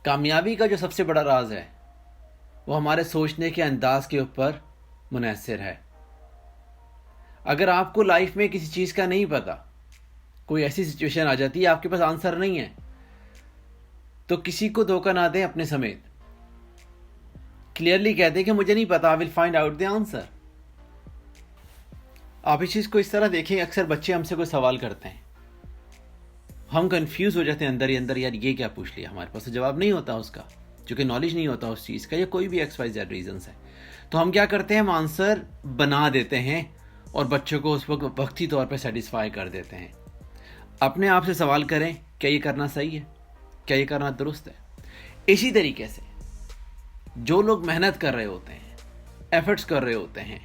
कामयाबी का जो सबसे बड़ा राज है वो हमारे सोचने के अंदाज के ऊपर मुनहसर है। अगर आपको लाइफ में किसी चीज़ का नहीं पता, कोई ऐसी सिचुएशन आ जाती है आपके पास आंसर नहीं है, तो किसी को धोखा ना दें अपने समेत। क्लियरली कह दें कि मुझे नहीं पता, I will find out the answer. आप इस चीज़ को इस तरह देखें, अक्सर बच्चे हमसे कोई सवाल करते हैं, हम कंफ्यूज हो जाते हैं अंदर ही अंदर, यार ये क्या पूछ लिया, हमारे पास तो जवाब नहीं होता उसका, क्योंकि नॉलेज नहीं होता उस चीज़ का, या कोई भी XYZ रीजंस है। तो हम क्या करते हैं, हम आंसर बना देते हैं और बच्चों को उस वक्त वक्ती तौर पर सेटिस्फाई कर देते हैं। अपने आप से सवाल करें, क्या ये करना सही है, क्या ये करना दुरुस्त है। इसी तरीके से जो लोग मेहनत कर रहे होते हैं, एफर्ट्स कर रहे होते हैं,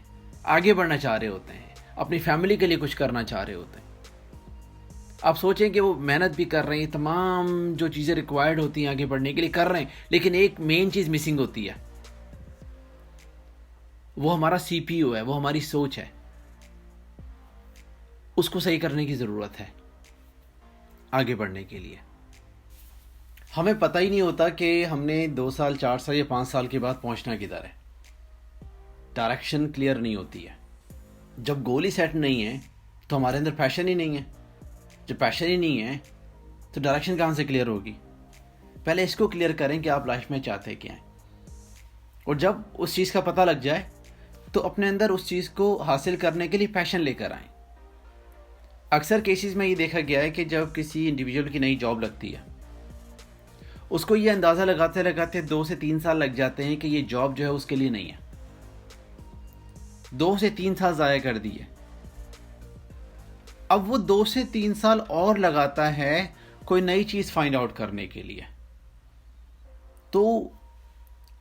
आगे बढ़ना चाह रहे होते हैं, अपनी फैमिली के लिए कुछ करना चाह रहे होते हैं, आप सोचें कि वो मेहनत भी कर रहे हैं, तमाम जो चीज़ें रिक्वायर्ड होती हैं आगे बढ़ने के लिए कर रहे हैं, लेकिन एक मेन चीज़ मिसिंग होती है, वो हमारा CPU है, वो हमारी सोच है। उसको सही करने की ज़रूरत है आगे बढ़ने के लिए। हमें पता ही नहीं होता कि हमने 2 साल, 4 साल या 5 साल के बाद पहुंचना किधर है। डायरेक्शन क्लियर नहीं होती है। जब गोल ही सेट नहीं है तो हमारे अंदर पैशन ही नहीं है। जब पैशन ही नहीं है तो डायरेक्शन कहाँ से क्लियर होगी। पहले इसको क्लियर करें कि आप लाइफ में चाहते क्या हैं, और जब उस चीज़ का पता लग जाए तो अपने अंदर उस चीज़ को हासिल करने के लिए पैशन लेकर आएँ। अक्सर केसेस में ये देखा गया है कि जब किसी इंडिविजुअल की नई जॉब लगती है, उसको ये अंदाज़ा लगाते लगाते 2 से 3 साल लग जाते हैं कि ये जॉब जो है उसके लिए नहीं है। 2 से 3 साल ज़ाया कर दिए। अब वो 2 से 3 साल और लगाता है कोई नई चीज़ फाइंड आउट करने के लिए। तो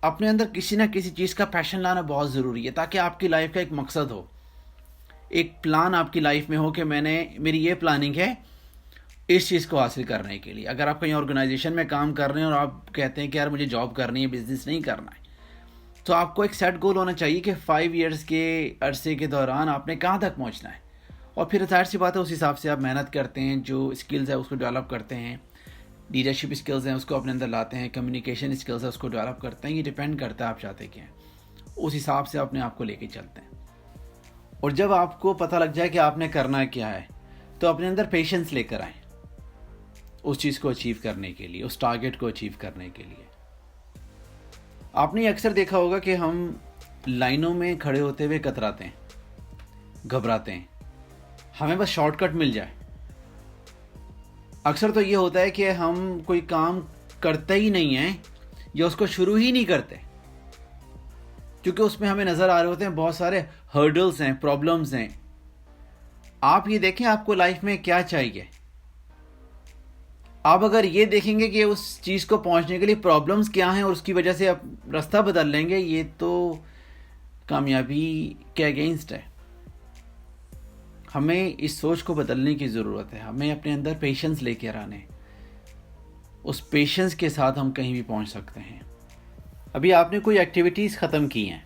अपने अंदर किसी ना किसी चीज़ का पैशन लाना बहुत ज़रूरी है, ताकि आपकी लाइफ का एक मकसद हो, एक प्लान आपकी लाइफ में हो कि मेरी ये प्लानिंग है इस चीज़ को हासिल करने के लिए। अगर आप कहीं ऑर्गेनाइजेशन में काम कर रहे हैं और आप कहते हैं कि यार मुझे जॉब करनी है, बिजनेस नहीं करना है, तो आपको एक सेट गोल होना चाहिए कि 5 इयर्स के अरसे के दौरान आपने कहाँ तक पहुँचना है। और फिर जाहिर सी बात है उस हिसाब से आप मेहनत करते हैं, जो स्किल्स है उसको डेवलप करते हैं, लीडरशिप स्किल्स हैं उसको अपने अंदर लाते हैं, कम्युनिकेशन स्किल्स है उसको डेवलप करते हैं। ये डिपेंड करता है आप चाहते क्या हैं, उस हिसाब से अपने आप को लेके चलते हैं। और जब आपको पता लग जाए कि आपने करना क्या है, तो अपने अंदर पेशेंस लेकर आएँ उस चीज़ को अचीव करने के लिए, उस टारगेट को अचीव करने के लिए। आपने अक्सर देखा होगा कि हम लाइनों में खड़े होते हुए कतराते हैं, घबराते हैं, हमें बस शॉर्टकट मिल जाए। अक्सर तो ये होता है कि हम कोई काम करते ही नहीं हैं या उसको शुरू ही नहीं करते, क्योंकि उसमें हमें नज़र आ रहे होते हैं बहुत सारे हर्डल्स हैं, प्रॉब्लम्स हैं। आप ये देखें आपको लाइफ में क्या चाहिए। आप अगर ये देखेंगे कि उस चीज़ को पहुंचने के लिए प्रॉब्लम्स क्या हैं और उसकी वजह से आप रास्ता बदल लेंगे, ये तो कामयाबी के अगेंस्ट है। हमें इस सोच को बदलने की ज़रूरत है। हमें अपने अंदर पेशेंस लेकर आने, उस पेशेंस के साथ हम कहीं भी पहुंच सकते हैं। अभी आपने कोई एक्टिविटीज़ ख़त्म की हैं,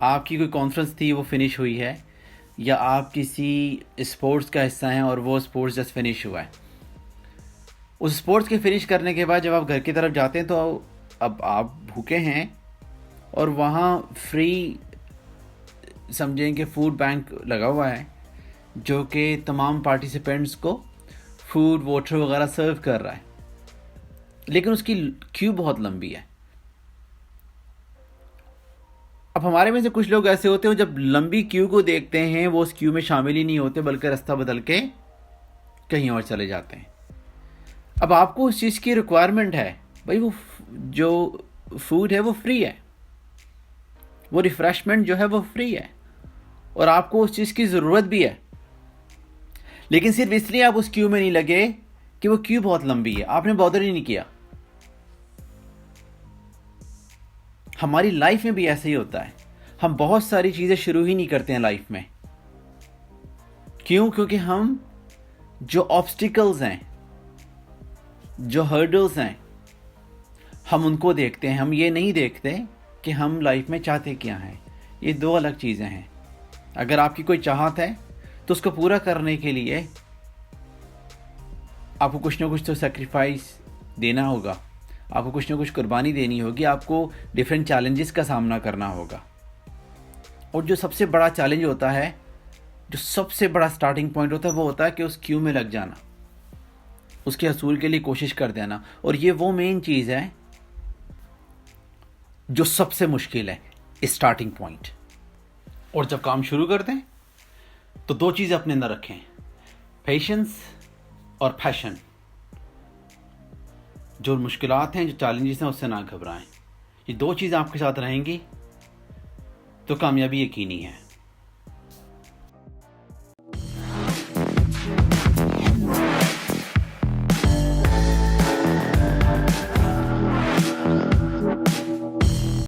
आपकी कोई कॉन्फ्रेंस थी वो फिनिश हुई है, या आप किसी स्पोर्ट्स का हिस्सा हैं और वो स्पोर्ट्स जस्ट फिनिश हुआ है। उस स्पोर्ट्स के फिनिश करने के बाद जब आप घर की तरफ जाते हैं तो अब आप भूखे हैं और वहाँ फ्री समझें कि फूड बैंक लगा हुआ है जो कि तमाम पार्टिसिपेंट्स को फूड, वाटर वगैरह सर्व कर रहा है, लेकिन उसकी क्यू बहुत लंबी है। अब हमारे में से कुछ लोग ऐसे होते हैं जब लंबी क्यू को देखते हैं वो उस क्यू में शामिल ही नहीं होते, बल्कि रास्ता बदल के कहीं और चले जाते हैं। अब आपको उस चीज़ की रिक्वायरमेंट है, भाई वो जो फूड है वो फ्री है, वो रिफ़्रेशमेंट जो है वो फ्री है, और आपको उस चीज़ की ज़रूरत भी है, लेकिन सिर्फ इसलिए आप उस क्यू में नहीं लगे कि वो क्यू बहुत लंबी है, आपने बॉदर ही नहीं किया। हमारी लाइफ में भी ऐसा ही होता है, हम बहुत सारी चीज़ें शुरू ही नहीं करते हैं लाइफ में। क्यों? क्योंकि हम जो ऑब्स्टिकल्स हैं, जो हर्डल्स हैं, हम उनको देखते हैं, हम ये नहीं देखते कि हम लाइफ में चाहते क्या हैं। ये दो अलग चीज़ें हैं। अगर आपकी कोई चाहत है तो उसको पूरा करने के लिए आपको कुछ ना कुछ तो सेक्रीफाइस देना होगा, आपको कुछ ना कुछ कुर्बानी देनी होगी, आपको डिफरेंट चैलेंजेस का सामना करना होगा। और जो सबसे बड़ा चैलेंज होता है, जो सबसे बड़ा स्टार्टिंग पॉइंट होता है, वो होता है कि उस क्यू में लग जाना, उसके हसूल के लिए कोशिश कर देना। और ये वो मेन चीज़ है जो सबसे मुश्किल है, स्टार्टिंग पॉइंट। और जब काम शुरू करते हैं तो दो चीज़ें अपने अंदर रखें, पेशेंस और पैशन। जो मुश्किलात हैं, जो चैलेंजेस हैं, उससे ना घबराएं। ये दो चीज़ें आपके साथ रहेंगी तो कामयाबी यकीनी है।